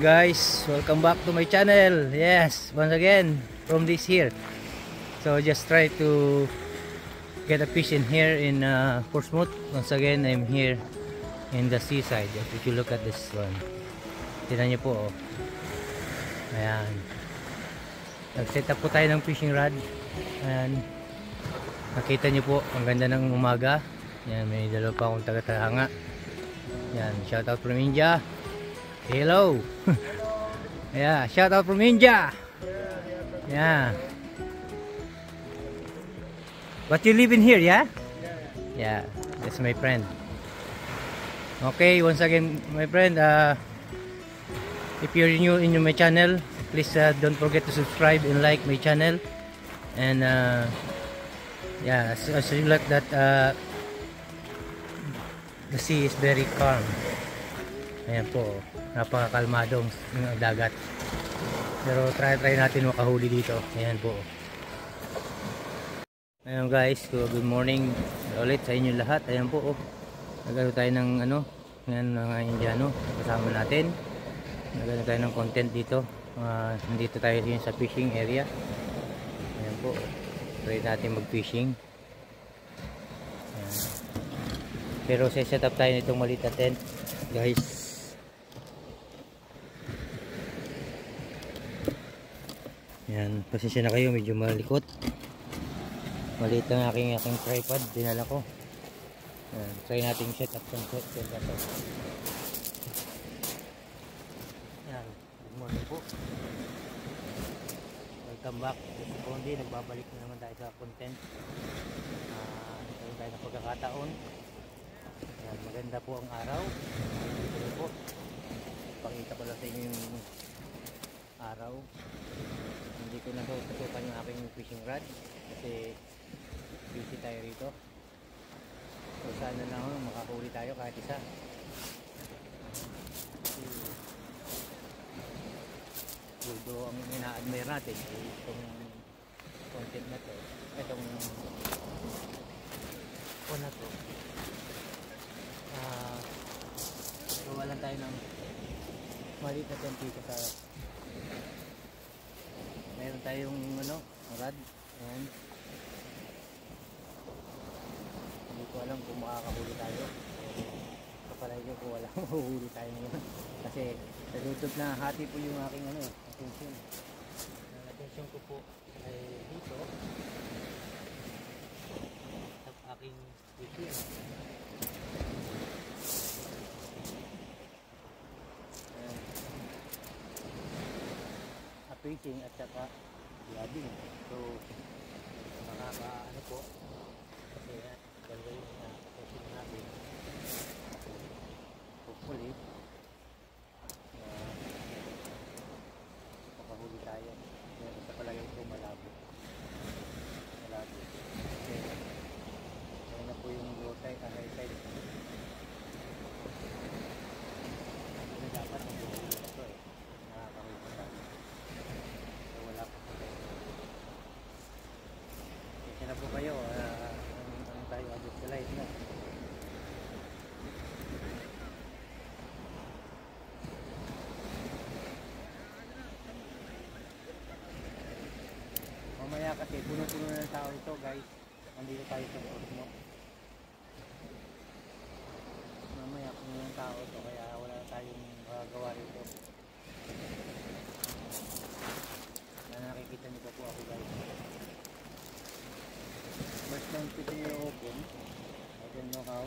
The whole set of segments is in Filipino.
guys, welcome back to my channel. Yes, once again from this here. So just try to get a fish in here in Portsmouth. Once again I'm here in the seaside. If you look at this one, tingnan niyo po, oh. Ayan, nag-set up po tayo ng fishing rod. Ayan, nakita niyo po, ang ganda ng umaga. Ayan, may dalawa pa akong taga-tahanga. Ayan, shout out from India. Hello. Yeah, shout out from India. Yeah. But you live in here, yeah? Yeah, that's my friend. Okay, once again, my friend, if you're new in my channel, please don't forget to subscribe and like my channel. And yeah, as you look that the sea is very calm. Ayan po, napakakalmadong dagat. Pero try natin makahuli dito. Ayan po. Ayan guys, good morning ulit sa inyo lahat. Ayan po, oh. Nagano tayo ng ano, ngayon mga Indiano kasama natin. Nagano tayo ng content dito. Nandito tayo din sa fishing area. Ayan po, try natin mag fishing. Ayan. Pero set up tayo nitong maliit na tent guys. Yan, pasensya na kayo, medyo malikot. Maliit ang aking tripod, dinala ko. Yan, try natin set up ng tent na to. Yan, good morning po. Welcome back. This Bondi, nagbabalik na naman tayo sa content. Nagkaroon tayo ng pagkakataon. Yan, maganda po ang araw. Ito po, pakita ko lang sa inyo yung araw. Hindi ko na tutukan yung aking fishing rod kasi busy tayo rito. So sana lang makahuli tayo kahit isa. Ludo ang ina-admire natin itong content na to, itong na to. Gawalan tayo ng maliit na tent dito sa meron tayong ano, rod. Ayan. Hindi ko alam kung makakahuli tayo. Kapalay ko kung wala mahuhuli tayo ngayon. Kasi nalutot na hati po yung aking ano, attention. Ang attention ko po ay dito sa aking fishing. Fishing at saka diving. So ano po kasi dalawa yung fishing natin. Hopefully makahuli tayo. Basta palagay ko malabo kasi kaya na po yung low tide and high tide. Hindi dapat magbuhuli na ito eh. Nakakahuli pa tayo. Kasi na po kayo, ano tayo abot sa light na. Mamaya kasi puno-puno na ng tao ito guys. Nandito tayo sa Portsmouth. Mamaya puno ng tao ito kaya wala na tayong gawa rito. Nakikita niyo po ako guys. First time pwede nyo open. I don't know how.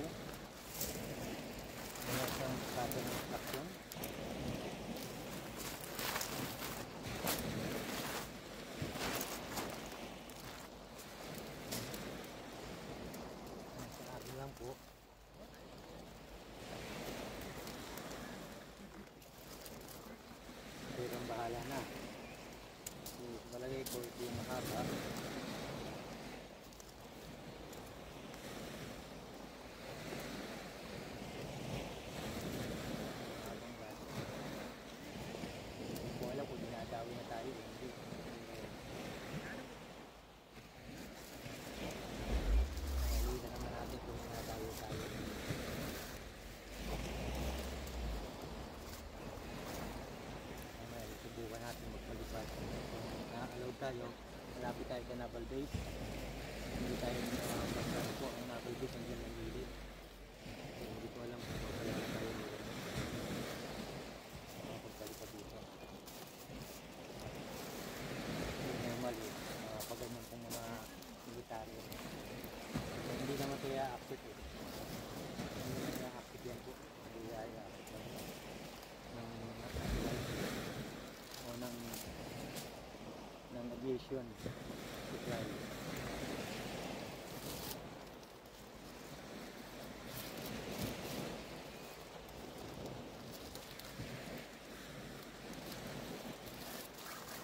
Wala siyang sabi ng instruction. Sa akin lang po. Pero ang bahala na. Palagay ko ito yung mahaba. tayo. Malapit tayo sa naval base. Hindi tayo basta po ang naval base ang dyan ng gilid. So, hindi ko alam kung papalaman tayo dito. Pagkalipat dito. Normal eh. Pag ganyan kung mga militaryo. So, hindi naman kaya active eh. Hindi naman kaya active yan po. Hindi kaya active lang ng o ng aviation supply.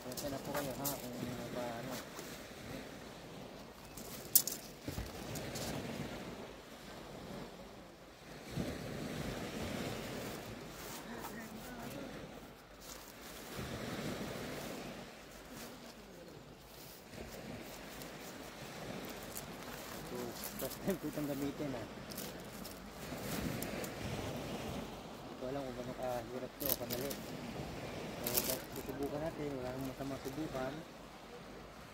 Kaya na po kayo ha kung paano. First time ko itong gamitin ha. Hindi ko alam kung gano'n kahirap ito o kadali. So susubukan natin, wala namang masama subukan.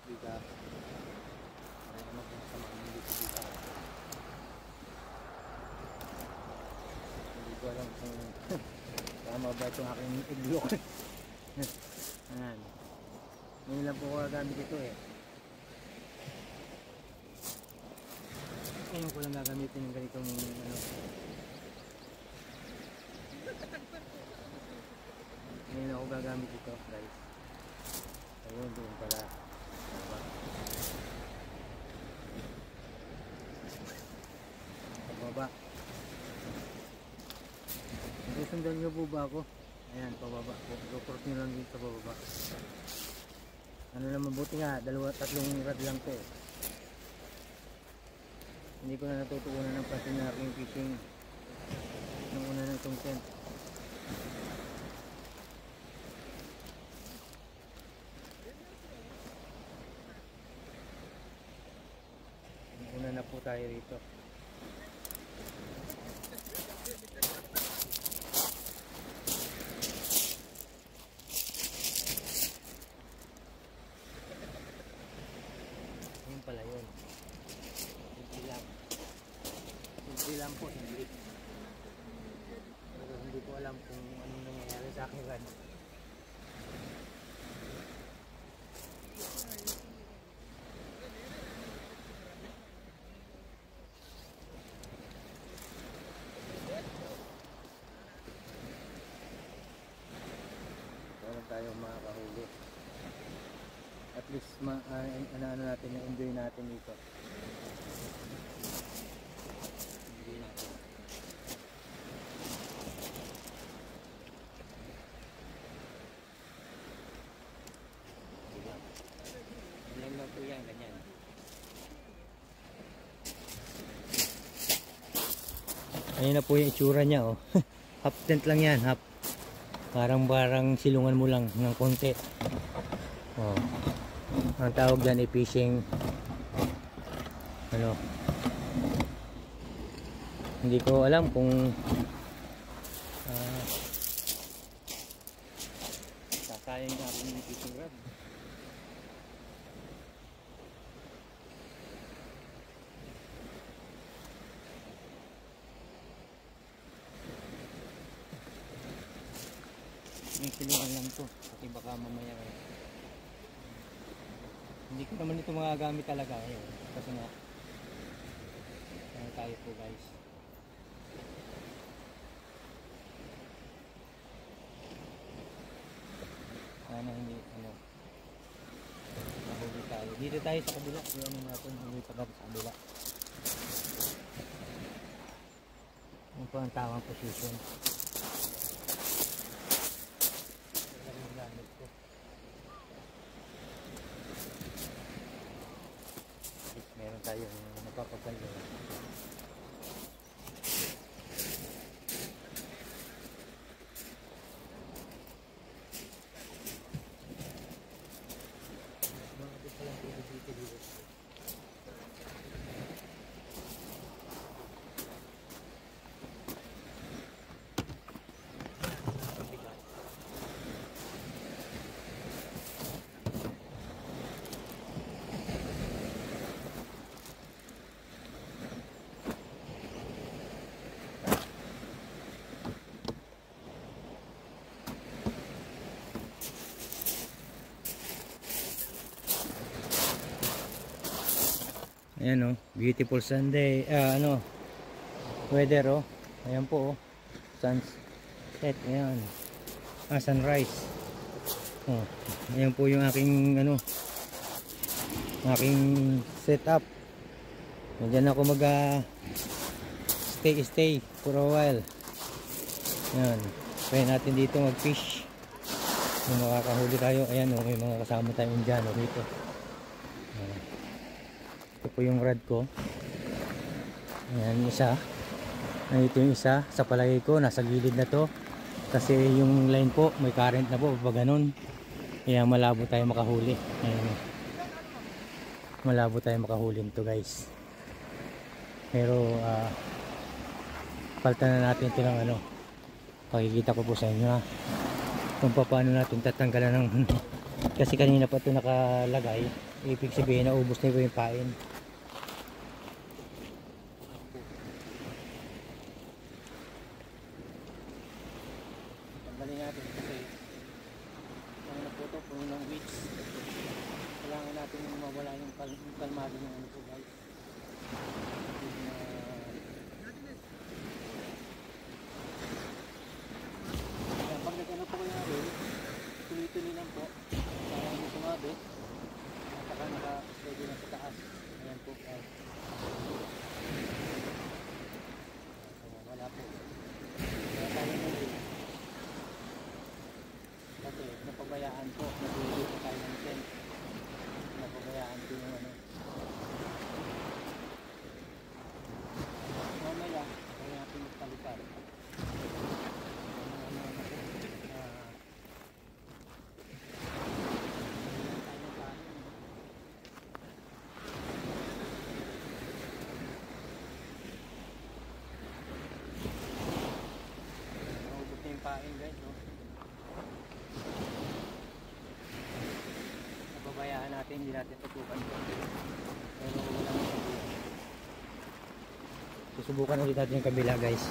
Hindi ka wala namang masama hindi subukan. Hindi ko alam kung tama ba itong aking iglok. Ayan. Ngayon lang po ko gamit ito eh. Ngayon ko lang gagamitin yung ganitong ano. Ngayon ako gagamit ito guys. Ayun doon pala. Pababa. Susundan nyo po ba ako? Ayan, pababa po. Report nyo lang dito sa pababa. Ano na mabuti nga, tatlong rad lang to eh. Hindi ko na natutuunan ng pansin na aking fishing nung una ng content. Una na po tayo rito. Yun pala yun. Hindi lang po, hindi. Pero hindi ko alam kung anong nangyayari sa akin rad. Meron tayong makakahuli. At least ano natin, enjoy natin dito. Ganyan lang po yan, ganyan. Ayun na po yung itsura niya oh. Half tent lang yan, half. Parang silungan mo lang ng konti. Oh. Ang tawag dyan ay fishing ano. Hindi ko alam kung sasayang na ako ng fishing rod. May silungan lang to kasi baka mamaya hindi ko naman ito magagamit talaga kasi nga tayo po guys. Sana hindi mahuli tayo. Dito tayo sa kabila kaya ano natin huli pa sa kabila. Ano po ang tamang position. Meron tayong napapagalo. Bakit pa lang dito dito? Ayan oh, beautiful Sunday, weather oh. Ayan po oh, sunset, ayan. Sunrise. Oh, ayan po yung aking aking setup. Diyan ako mag stay for a while. Ayan, try natin dito mag fish kung makakahuli tayo. Ayan oh, may mga kasama tayong Indiano dito. Ayan. Ito po yung rod ko. Ayan, isa. Ito yung isa. Sa palagay ko nasa gilid na to, kasi yung line po may current na po pag ganun, kaya malabo tayo makahuli. Ayan, malabo tayo makahuli nito guys. Pero palta na natin ito ng pakikita ko po sa inyo ha, kung paano natin tatanggalan ng kasi kanina pa ito nakalagay, ibig sabihin na ubos na yung pain. Tanggalin natin kasi ang naputo po ng weeds, kailangan natin mawala yung kalmado ng po guys. Pag nag po kayo natin, tuloy-tuloy lang po para hindi sumabit at saka naka-steady na sa taas. Ayan po guys. Wala po. Wala tayo muli. Kasi napabayaan po, nabili po tayo ng tent. Napabayaan po yung mamaya, kaya natin magpalipad. Naubos na yung pain guys, no? Napabayaan natin, hindi natin tutukan po. Pero wala nang susubukan ulit natin yung kabila guys.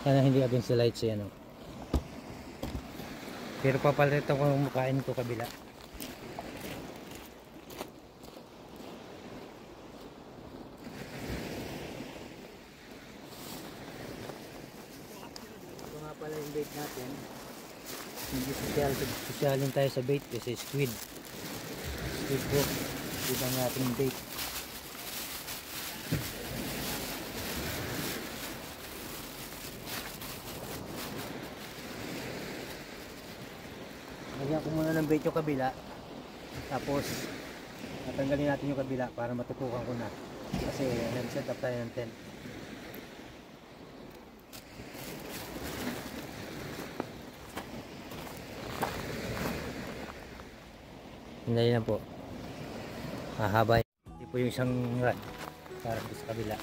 Sana hindi against the lights yan oh. Pero papalitan ko yung mukhain ko kabila. Ito nga pala yung bait natin. Hindi sosyalin tayo sa bait kasi squid po. Ito ang ating bait. Lagyan ko muna ng bait yung kabila, tapos natanggalin natin yung kabila para matutukan ko na, kasi nag-set up tayo ng tent. Hindi na po, mahaba. Hindi po yung isang rod para sa kabila.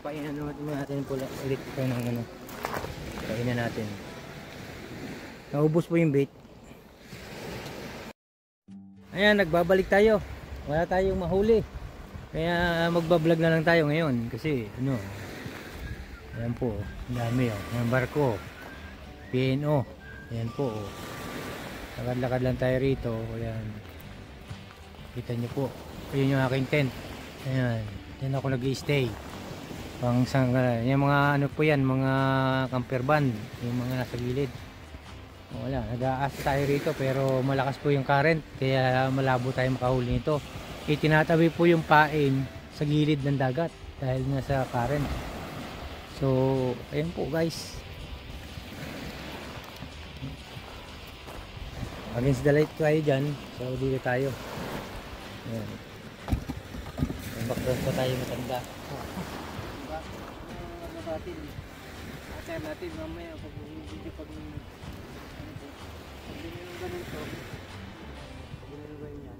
Papainan naman natin pula ulit ito ng ano. Painan natin. Naubos po yung bait. Ayan, nagbabalik tayo. Wala tayong mahuli. Kaya magbablog na lang tayo ngayon kasi ano. Ayan po, ang dami oh. Ayan barko. PNO. Ayan po oh. Lakad-lakad lang tayo rito. Ayan. Kita nyo po. Ayun yung aking tent. Ayan. Diyan ako nag-i-stay. Yung mga ano po yan, mga camper van. Yung mga nasa gilid. Wala, nag-aas tayo rito pero malakas po yung current. Kaya malabo tayo makahuli nito. Itinatabi po yung pain sa gilid ng dagat. Dahil nga sa current. So, ayan po guys. Against the light tayo dyan. So, dito tayo. Ayan. Background pa tayo matanda. Ater natin mamaya pag hindi pag hindi nyo ganun to. Hindi nyo ganun yan.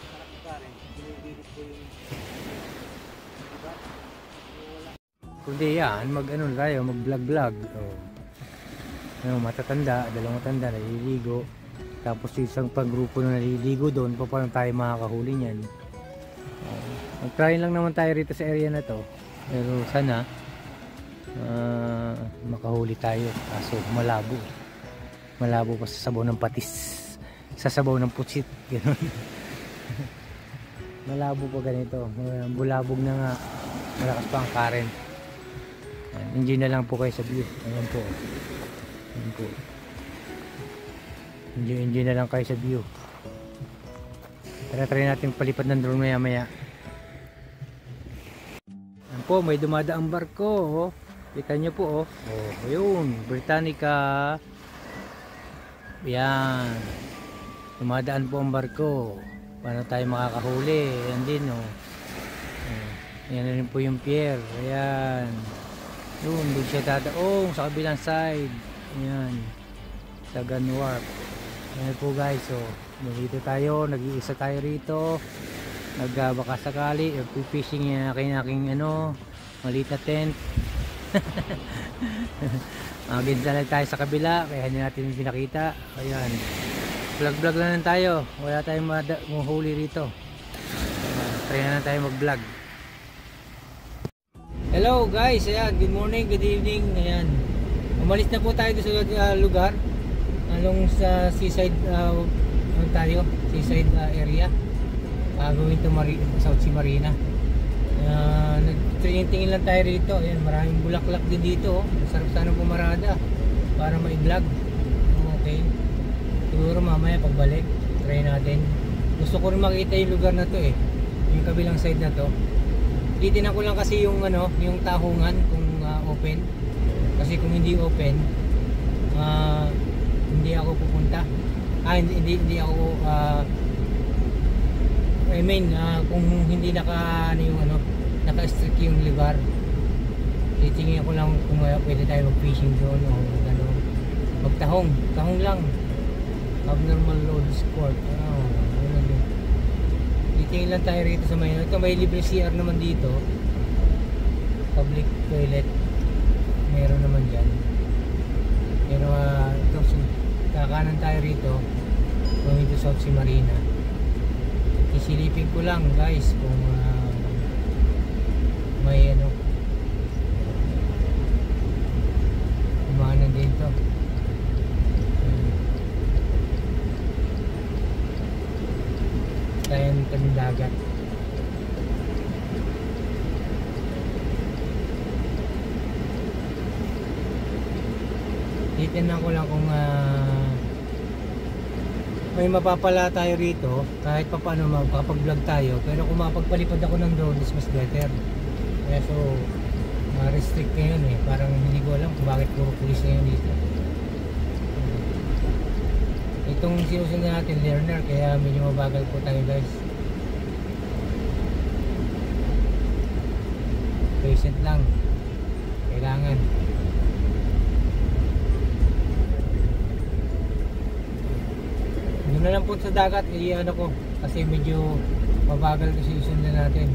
Sarap ka rin. Binibilit ko yung diba? Kundi yan, mag ano tayo, mag vlog. Ano, matatanda, dalawang matanda, naliligo. Tapos isang paggrupo na naliligo doon, paano tayo makakahuli niyan? Mag-try lang naman tayo rito sa area na to. Pero sana makahuli tayo. Kaso malabo. Malabo pa sa sabaw ng patis. Sa sabaw ng putsit. Ganun. Malabo pa ganito. Bulabog na nga. Malakas pa ang current. Enjoy na lang po kayo sa view. Ayan po. Ayan po. Enjoy na lang kayo sa view. Try natin palipad ng drone maya maya. Ayan po, may dumadaang barko oh. Kita nyo po oh. Oh, ayun, Britannica. Yan. Dumadaan po ang barko. Paano tayo makakahuli? Ayan din oh. Ayan na rin po yung pier. Ayan. Yun, doon siya dadaong sa kabilang side. Ayan. Sa Gunwarp. Ayan po guys, so dito tayo, nag-iisa tayo rito. Baka sakali, fishing yung aking ano, maliit na tent. Maginsa lang tayo sa kabila, kaya hindi natin pinakita. Ayan, vlog lang tayo, wala tayong mahuli rito. Try na tayo mag vlog. Hello guys, ayan, good morning, good evening. Ayan, umalis na po tayo sa lugar along sa seaside tayo, seaside area, going to South Sea Marina. Nagtingin lang tayo rito. Ayan, maraming bulaklak din dito oh. Sarap sana pumarada para ma-vlog. Okay, siguro mamaya pagbalik try natin. Gusto ko rin makita yung lugar na to eh, yung kabilang side na to. Titignan ko lang kasi yung ano, yung tahungan kung open, kasi kung hindi open hindi ako pupunta. Hindi ako I mean kung hindi naka ano yung ano, naka-strict yung lugar. Titingin ko lang kung pwede tayo mag-fishing doon o ano, magtahong lang. Abnormal load score. Titingin lang tayo rito sa may ito, may libre CR naman dito. Public toilet meron naman dyan. Pero ito, kakanan tayo rito going to South Sea Marina. Isilipin ko lang guys kung may ano, umanan dito. Tayo ng dagat. Titignan ko lang kung may mapapala tayo rito kahit pa paano makapag-vlog tayo, pero kung mapagpalipad ako ng drone is mas better. Kaya so restrict ngayon eh, parang hindi ko alam kung bakit puro pulis ngayon dito. Itong sinusunod natin learner, kaya medyo mabagal po tayo guys. Patient lang kailangan. Doon na lang po sa dagat, ano ko, kasi medyo mabagal kasi susundan natin.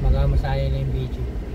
Baka masaya na yung video.